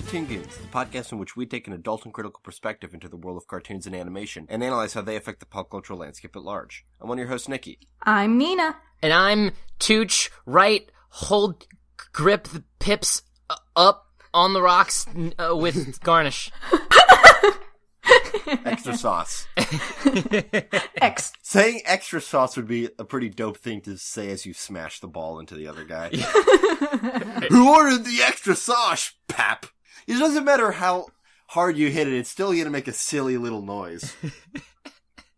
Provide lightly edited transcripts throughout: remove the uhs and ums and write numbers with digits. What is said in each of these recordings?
Toon Goons, the podcast in which we take an adult and critical perspective into the world of cartoons and animation, and analyze how they affect the pop cultural landscape at large. I'm one of your hosts, Nikki. I'm Nina. And I'm Tooch, right, hold, grip the pips up on the rocks with garnish. Extra sauce. X. Saying extra sauce would be a pretty dope thing to say as you smash the ball into the other guy. Who ordered the extra sauce, pap? It doesn't matter how hard you hit it, it's still going to make a silly little noise.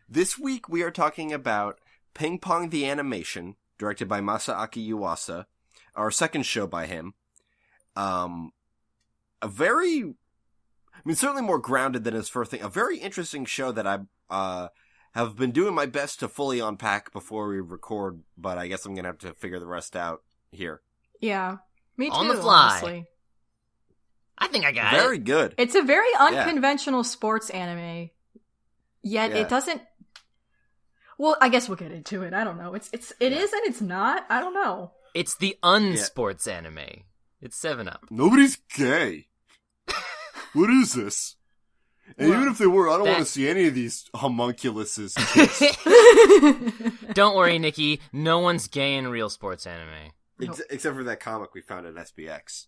This week we are talking about Pong The Animation, directed by Masaaki Yuasa, our second show by him. Certainly more grounded than his first thing. A very interesting show that I have been doing my best to fully unpack before we record, but I guess I'm going to have to figure the rest out here. Yeah, me too, on the fly. Honestly. I think I got Very good. It's a very unconventional sports anime, yet it doesn't... Well, I guess we'll get into it. I don't know. It is and it's not. I don't know. It's the unsports anime. It's 7-Up. Nobody's gay. What is this? And even if they were, I don't want to see any of these homunculuses kiss. Don't worry, Nikki. No one's gay in real sports anime. Nope. Except for that comic we found at SBX.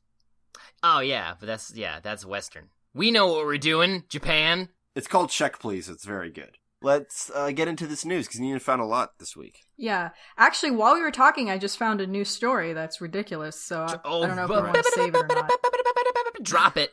Oh, yeah, but that's Western. We know what we're doing, Japan. It's called Check Please. It's very good. Let's get into this news, because Nina found a lot this week. Yeah. Actually, while we were talking, I just found a new story that's ridiculous, so I don't know if we want to save it or not. Drop it.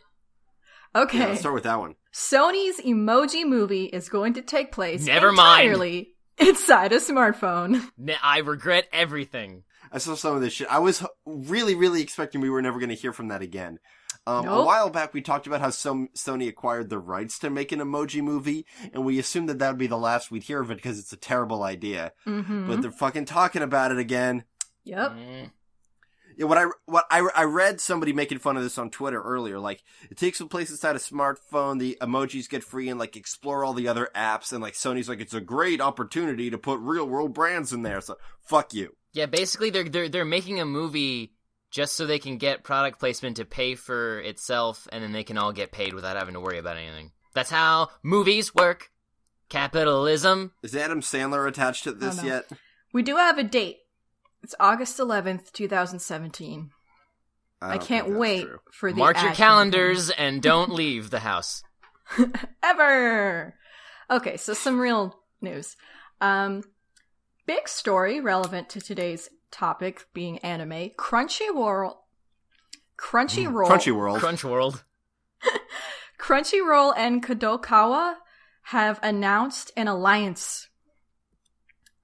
Okay. Yeah, let's start with that one. Sony's Emoji Movie is going to take place Never mind. entirely inside a smartphone. I regret everything. I saw some of this shit. I was really, really expecting we were never going to hear from that again. A Nope. while back, we talked about how Sony acquired the rights to make an Emoji Movie, and we assumed that would be the last we'd hear of it because it's a terrible idea. Mm-hmm. But they're fucking talking about it again. Yep. Yeah, what I read somebody making fun of this on Twitter earlier. Like, it takes place inside a smartphone. The emojis get free and like explore all the other apps. And like Sony's like, it's a great opportunity to put real world brands in there. So fuck you. Yeah, basically they're making a movie just so they can get product placement to pay for itself, and then they can all get paid without having to worry about anything. That's how movies work. Capitalism. Is Adam Sandler attached to this no. yet? We do have a date. It's August 11th, 2017. I can't wait for the Mark your ad calendars and don't leave the house. campaign. Ever! Okay, so some real news. Big story relevant to today's topic being anime. Crunchyroll Crunchworld. Crunchyroll and Kadokawa have announced an alliance.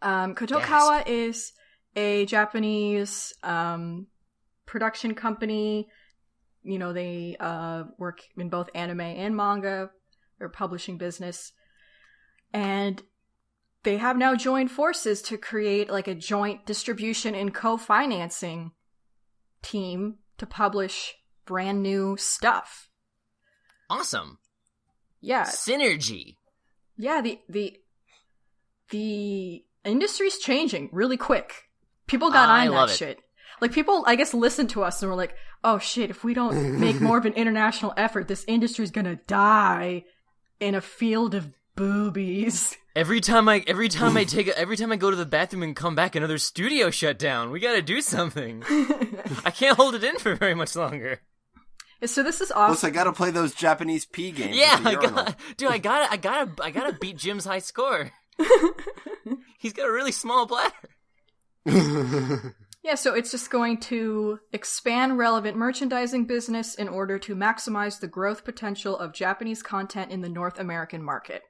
Kadokawa is a Japanese production company. You know, they work in both anime and manga. They're a publishing business. And they have now joined forces to create like a joint distribution and co-financing team to publish brand new stuff. Awesome. Yeah. Synergy. Yeah, the industry's changing really quick. People got on that shit. Like, people, I guess, listen to us and were like, oh shit, if we don't make more of an international effort, this industry's gonna die in a field of boobies. Every time I go to the bathroom and come back, another studio shut down. We gotta do something. I can't hold it in for very much longer. So this is awesome. Plus, I gotta play those Japanese pee games. Yeah, I gotta beat Jim's high score. He's got a really small bladder. Yeah, so it's just going to expand relevant merchandising business in order to maximize the growth potential of Japanese content in the North American market.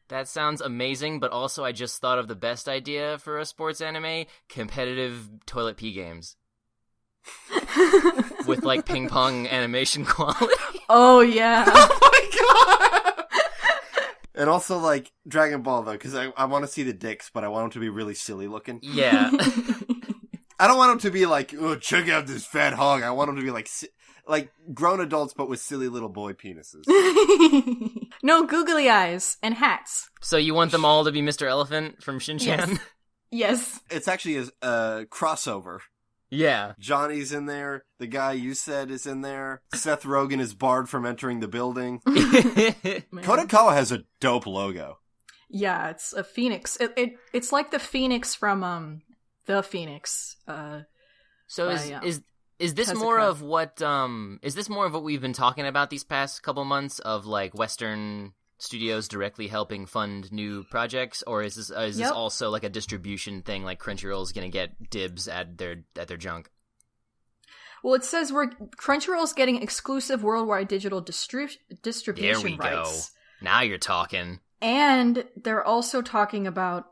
That sounds amazing, but also I just thought of the best idea for a sports anime: competitive toilet pee games. With, like, ping pong animation quality. Oh, yeah. Oh my god! And also, like, Dragon Ball, though, because I want to see the dicks, but I want them to be really silly looking. Yeah. I don't want them to be like, oh, check out this fat hog. I want them to be like grown adults, but with silly little boy penises. No googly eyes and hats. So you want them all to be Mr. Elephant from Shin-Chan? Yes. It's actually a crossover Yeah. Johnny's in there. The guy you said is in there. Seth Rogen is barred from entering the building. Kodakawa has a dope logo. Yeah, it's a phoenix. It's like the phoenix from The Phoenix. So is this Tezuka. more of what we've been talking about these past couple months of like Western studios directly helping fund new projects, or is this also like a distribution thing, like Crunchyroll's gonna get dibs at their junk? Well, it says Crunchyroll's getting exclusive worldwide digital distribution There we rights. go. Now you're talking. And they're also talking about,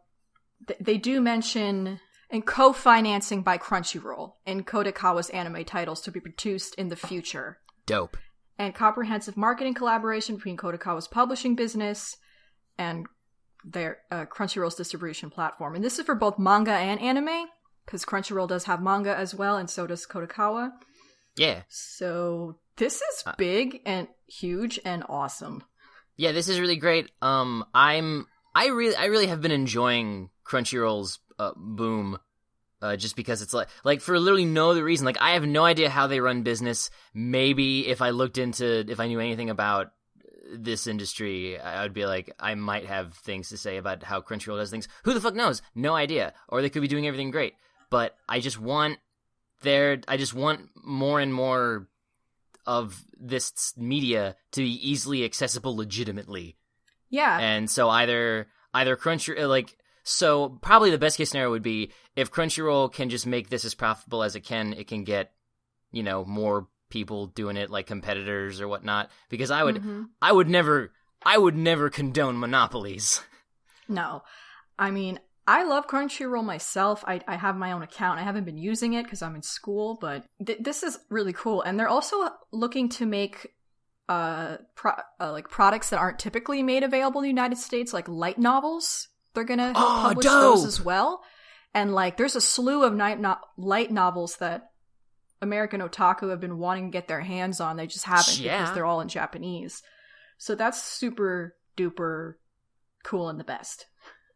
they do mention, and co-financing by Crunchyroll and Kodakawa's anime titles to be produced in the future. Dope. And comprehensive marketing collaboration between Kodakawa's publishing business and their Crunchyroll's distribution platform. And this is for both manga and anime, because Crunchyroll does have manga as well, and so does Kodakawa. Yeah. So this is big and huge and awesome. Yeah, this is really great. I really have been enjoying Crunchyroll's boom. Just because it's like for literally no other reason. Like, I have no idea how they run business. Maybe if I knew anything about this industry, I would be like, I might have things to say about how Crunchyroll does things. Who the fuck knows? No idea. Or they could be doing everything great. But I just want more and more of this media to be easily accessible legitimately. Yeah. And so either Crunchyroll, so probably the best case scenario would be if Crunchyroll can just make this as profitable as it can get, more people doing it, like competitors or whatnot. Because I would never condone monopolies. No. I mean, I love Crunchyroll myself. I have my own account. I haven't been using it because I'm in school, but this is really cool. And they're also looking to make products that aren't typically made available in the United States, like light novels. They're gonna help publish those as well. And there's a slew of light novels that American otaku have been wanting to get their hands on. They just haven't because they're all in Japanese. So that's super duper cool and the best.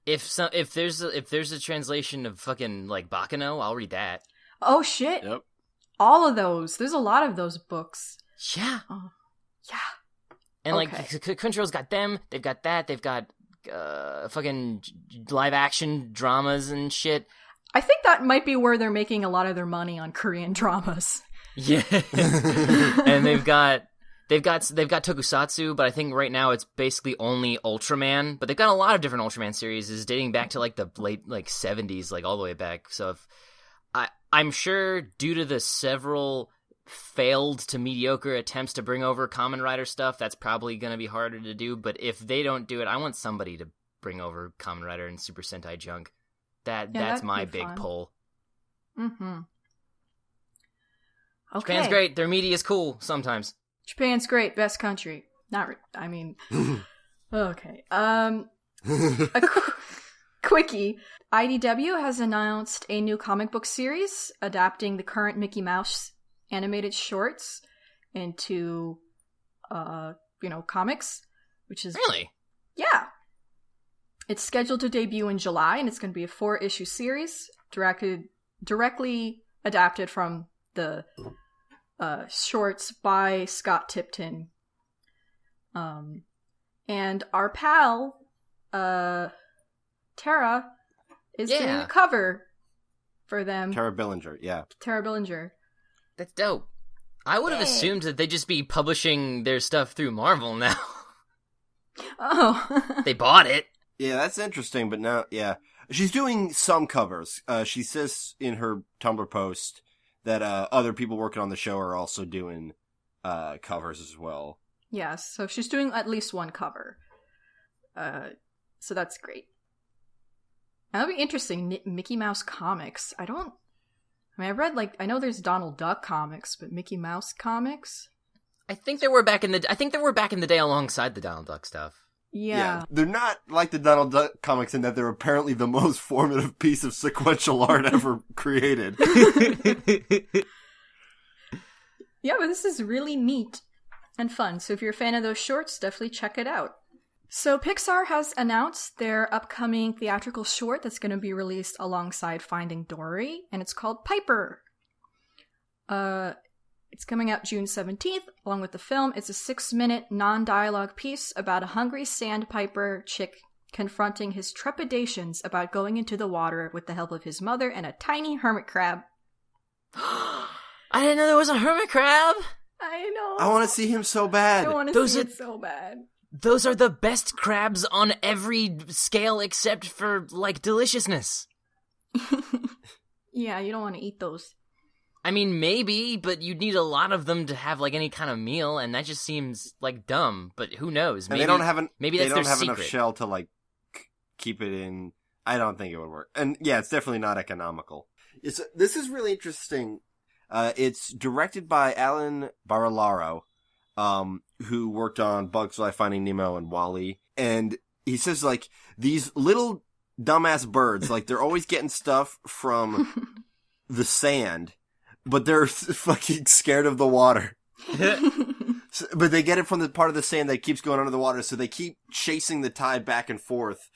If there's a translation of fucking Bakano, I'll read that. Oh shit! Yep. All of those. There's a lot of those books. Yeah. Yeah. And Crunchyroll's got them. They've got that. They've got fucking live action dramas and shit. I think that might be where they're making a lot of their money, on Korean dramas. Yeah. And they've got tokusatsu, but I think right now it's basically only Ultraman. But they've got a lot of different Ultraman series dating back to the late 70s, all the way back. So I'm sure due to the several failed to mediocre attempts to bring over Kamen Rider stuff, that's probably going to be harder to do. But if they don't do it, I want somebody to bring over Kamen Rider and Super Sentai junk. That's my big pull. Mm-hmm. Okay. Japan's great. Their media is cool sometimes. Japan's great. Best country. Okay. Quickie. IDW has announced a new comic book series adapting the current Mickey Mouse animated shorts into, comics, which is... Really? Yeah. It's scheduled to debut in July, and it's going to be a 4-issue series directly adapted from the shorts by Scott Tipton. And our pal, Tara, is doing a cover for them. Tara Billinger, yeah. Tara Billinger. That's dope. I would have assumed that they'd just be publishing their stuff through Marvel now. Oh. They bought it. Yeah, that's interesting, but now, yeah. She's doing some covers. She says in her Tumblr post that other people working on the show are also doing covers as well. Yes, so she's doing at least one cover. So that's great. That'll be interesting. Mickey Mouse comics. I read I know there's Donald Duck comics, but Mickey Mouse comics? I think they were back in the day alongside the Donald Duck stuff. Yeah. They're not like the Donald Duck comics in that they're apparently the most formative piece of sequential art ever created. Yeah, but this is really neat and fun. So if you're a fan of those shorts, definitely check it out. So Pixar has announced their upcoming theatrical short that's going to be released alongside Finding Dory, and it's called Piper. It's coming out June 17th, along with the film. It's a 6-minute non-dialogue piece about a hungry sandpiper chick confronting his trepidations about going into the water with the help of his mother and a tiny hermit crab. I didn't know there was a hermit crab! I know. I want to see him so bad. I want to see it so bad. Those are the best crabs on every scale except for, like, deliciousness. Yeah, you don't want to eat those. I mean, maybe, but you'd need a lot of them to have, like, any kind of meal, and that just seems, like, dumb. But who knows? Maybe, and they don't have maybe that's their secret. Enough shell to, like, keep it in. I don't think it would work. And yeah, it's definitely not economical. This is really interesting. It's directed by Alan Barilaro, who worked on Bugs Life, Finding Nemo, and WALL-E. And he says, like, these little dumbass birds, like, they're always getting stuff from the sand, but they're fucking scared of the water. But they get it from the part of the sand that keeps going under the water, so they keep chasing the tide back and forth.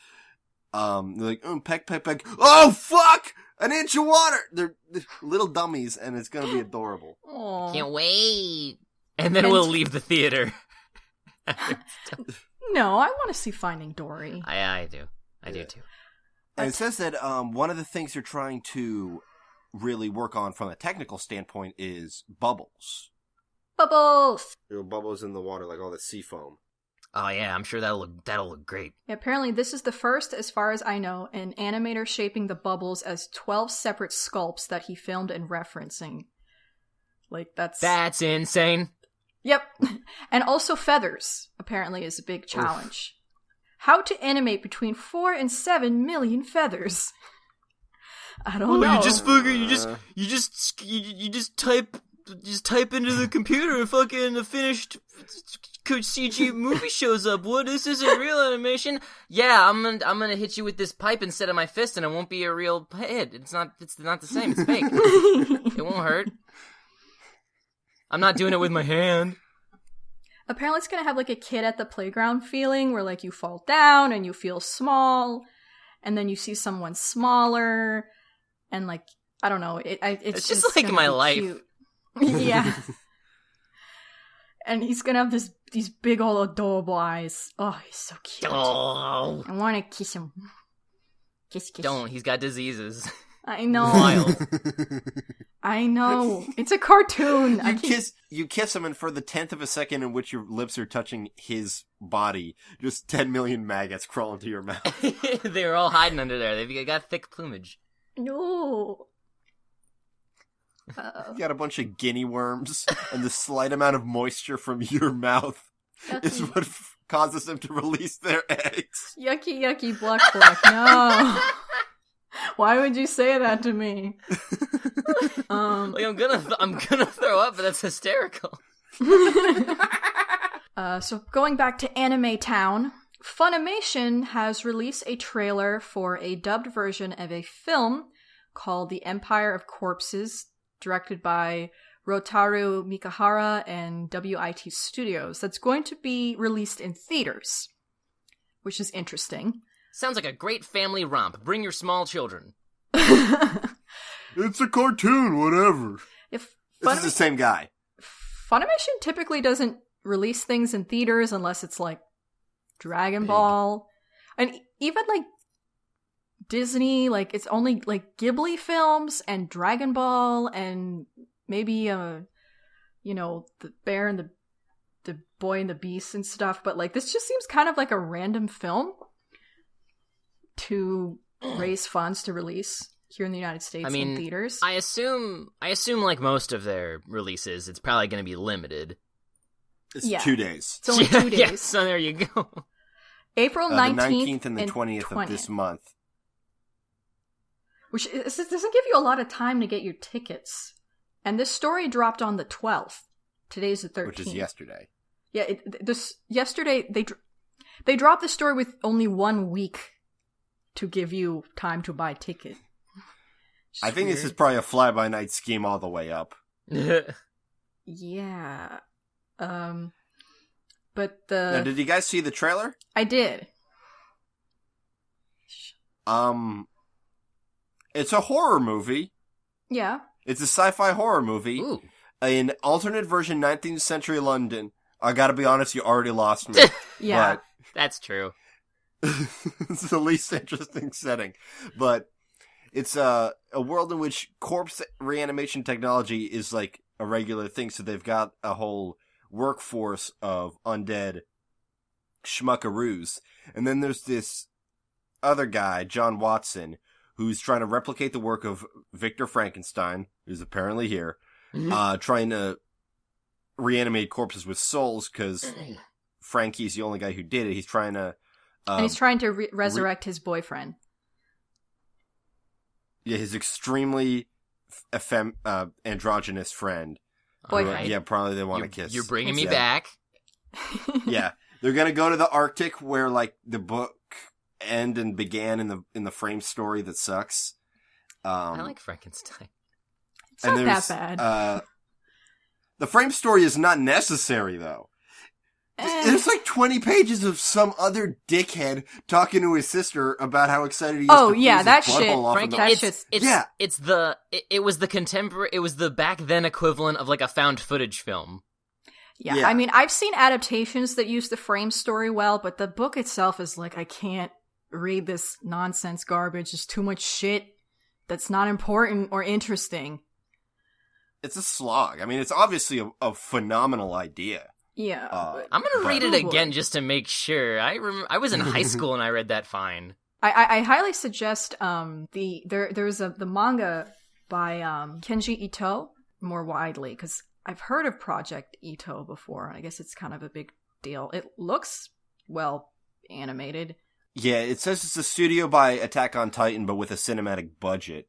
They're like, peck, peck, peck. Oh, fuck! An inch of water! They're little dummies, and it's gonna be adorable. Aww. Can't wait! And then we'll leave the theater. No, I want to see Finding Dory. I do. I do too. And it says that one of the things they're trying to really work on from a technical standpoint is bubbles. Bubbles! Bubbles in the water, like all the sea foam. Oh yeah, I'm sure that'll look great. Yeah, apparently this is the first, as far as I know, an animator shaping the bubbles as 12 separate sculpts that he filmed and referencing. Like, that's insane. Yep. And also feathers, apparently, is a big challenge. Oof. How to animate between 4 and 7 million feathers. I don't know. You just figure you just type into the computer and fucking a finished CG movie shows up. What? This isn't real animation. Yeah, I'm gonna hit you with this pipe instead of my fist, and it won't be a real hit. It's not the same. It's fake. It won't hurt. I'm not doing it with my hand. Apparently it's gonna have like a kid at the playground feeling where like you fall down and you feel small, and then you see someone smaller, and like, I don't know, it's just like my life. Cute. Yeah. And he's gonna have these big old adorable eyes. Oh, he's so cute. Oh. I wanna kiss him. Kiss. Don't, he's got diseases. I know. Wild. I know. It's a cartoon. You kiss him, and for the 10th of a second in which your lips are touching his body, just 10 million maggots crawl into your mouth. They're all hiding under there. They've got thick plumage. No. You got a bunch of guinea worms, and the slight amount of moisture from your mouth is what causes them to release their eggs. Yucky, Bluck. No. Why would you say that to me? Like, I'm gonna throw up, but that's hysterical. So going back to Anime Town, Funimation has released a trailer for a dubbed version of a film called The Empire of Corpses, directed by Rotaru Mikahara and WIT Studios. That's going to be released in theaters, which is interesting. Sounds like a great family romp. Bring your small children. It's a cartoon, whatever. This is the same guy. Funimation typically doesn't release things in theaters unless it's like Dragon Ball. And even like Disney, like it's only like Ghibli films and Dragon Ball and maybe the Bear and the Boy and the Beast and stuff. But like this just seems kind of like a random film to raise funds to release here in the United States in theaters. I assume like most of their releases, it's probably going to be limited. It's 2 days. It's only 2 days. Yeah, so there you go. April 19th, the 19th and the 20th of this month. Which doesn't give you a lot of time to get your tickets. And this story dropped on the 12th. Today's the 13th. Which is yesterday. Yeah, yesterday they dropped the story with only 1 week to give you time to buy a ticket. I think this is probably a fly-by-night scheme all the way up. Yeah. But Now, did you guys see the trailer? I did. It's a horror movie. Yeah. It's a sci-fi horror movie. Ooh. In alternate version 19th century London. I gotta be honest, you already lost me. Yeah. That's true. It's the least interesting setting. But it's a world in which corpse reanimation technology is like a regular thing, so they've got a whole workforce of undead schmuckaroos. And then there's this other guy, John Watson, who's trying to replicate the work of Victor Frankenstein, who's apparently here, trying to reanimate corpses with souls, because Frankie's the only guy who did it. He's trying to... and he's trying to resurrect his boyfriend. Yeah, his extremely androgynous friend. Boyfriend. Yeah, probably they want to kiss. You're bringing me back. Yeah. They're going to go to the Arctic where, like, the book end and began in the frame story that sucks. I like Frankenstein. It's not that bad. The frame story is not necessary, though. There's like 20 pages of some other dickhead talking to his sister about how excited he is to freeze his that butthole shit. off Frank, of that the... shit's... It was the contemporary, it was the back then equivalent of like a found footage film. Yeah, I mean, I've seen adaptations that use the frame story well, but the book itself is like, I can't read this nonsense garbage. There's too much shit that's not important or interesting. It's a slog. I mean, it's obviously a phenomenal idea. Yeah. I'm gonna read it again just to make sure. I was in high school and I read that fine. I highly suggest there's the manga by Kenji Ito more widely, because I've heard of Project Ito before, and I guess it's kind of a big deal. It looks well animated. Yeah, it says it's a studio by Attack on Titan, but with a cinematic budget.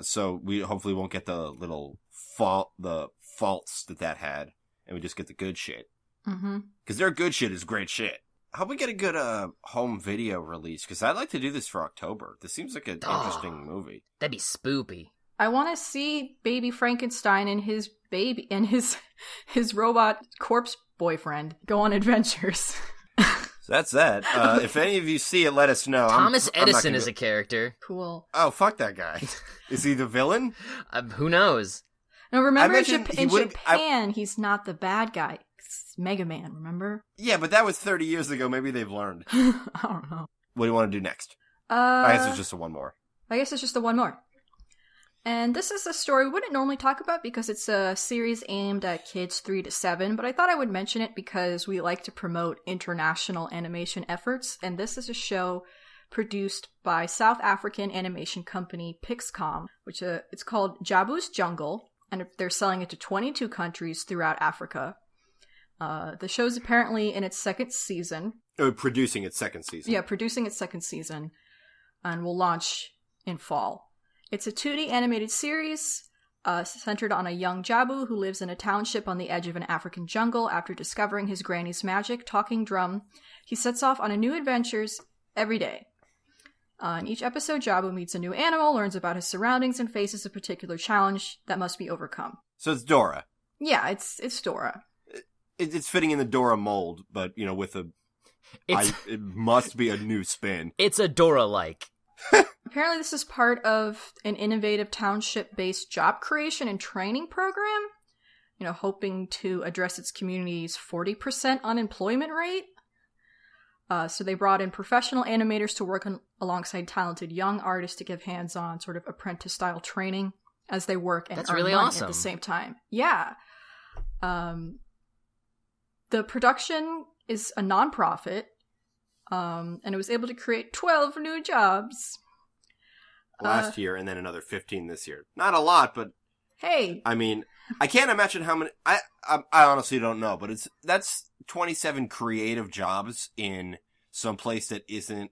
So we hopefully won't get the little faults that had, and we just get the good shit. Mm-hmm. Because their good shit is great shit. How about we get a good home video release? Because I'd like to do this for October. This seems like an interesting movie. That'd be spoopy. I want to see baby Frankenstein and his baby and his robot corpse boyfriend go on adventures. So that's that. If any of you see it, let us know. Thomas Edison is a character. Cool. Oh, fuck that guy. Is he the villain? Who knows? Now remember, in Japan, he's not the bad guy. It's Mega Man, remember? Yeah, but that was 30 years ago. Maybe they've learned. I don't know. What do you want to do next? I guess it's just one more. And this is a story we wouldn't normally talk about because it's a series aimed at kids 3 to 7, but I thought I would mention it because we like to promote international animation efforts, and this is a show produced by South African animation company Pixcom, which it's called Jabbas Jungle, and they're selling it to 22 countries throughout Africa. The show's apparently in its second season. Oh, producing its second season. Yeah, producing its second season, and will launch in fall. It's a 2D animated series centered on a young Jabu who lives in a township on the edge of an African jungle. After discovering his granny's magic talking drum, he sets off on new adventures every day. In each episode, Jabu meets a new animal, learns about his surroundings, and faces a particular challenge that must be overcome. So it's Dora. Yeah, it's Dora. It's fitting in the Dora mold, but, with it must be a new spin. It's a Dora-like. Apparently this is part of an innovative township-based job creation and training program, hoping to address its community's 40% unemployment rate. So they brought in professional animators to work alongside talented young artists to give hands-on sort of apprentice-style training as they work and That's earn really money awesome. At the same time. Yeah. The production is a nonprofit, and it was able to create 12 new jobs. Last year, and then another 15 this year. Not a lot, but... Hey! I mean, I can't imagine how many... I honestly don't know, but that's 27 creative jobs in some place that isn't,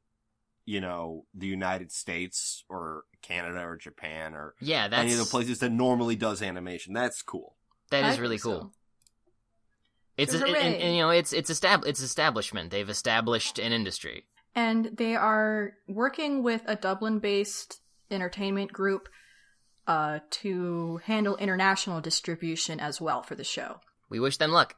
the United States or Canada or Japan or any of the places that normally does animation. That's cool. That is really cool. It's establishment. They've established an industry. And they are working with a Dublin-based entertainment group to handle international distribution as well for the show. We wish them luck.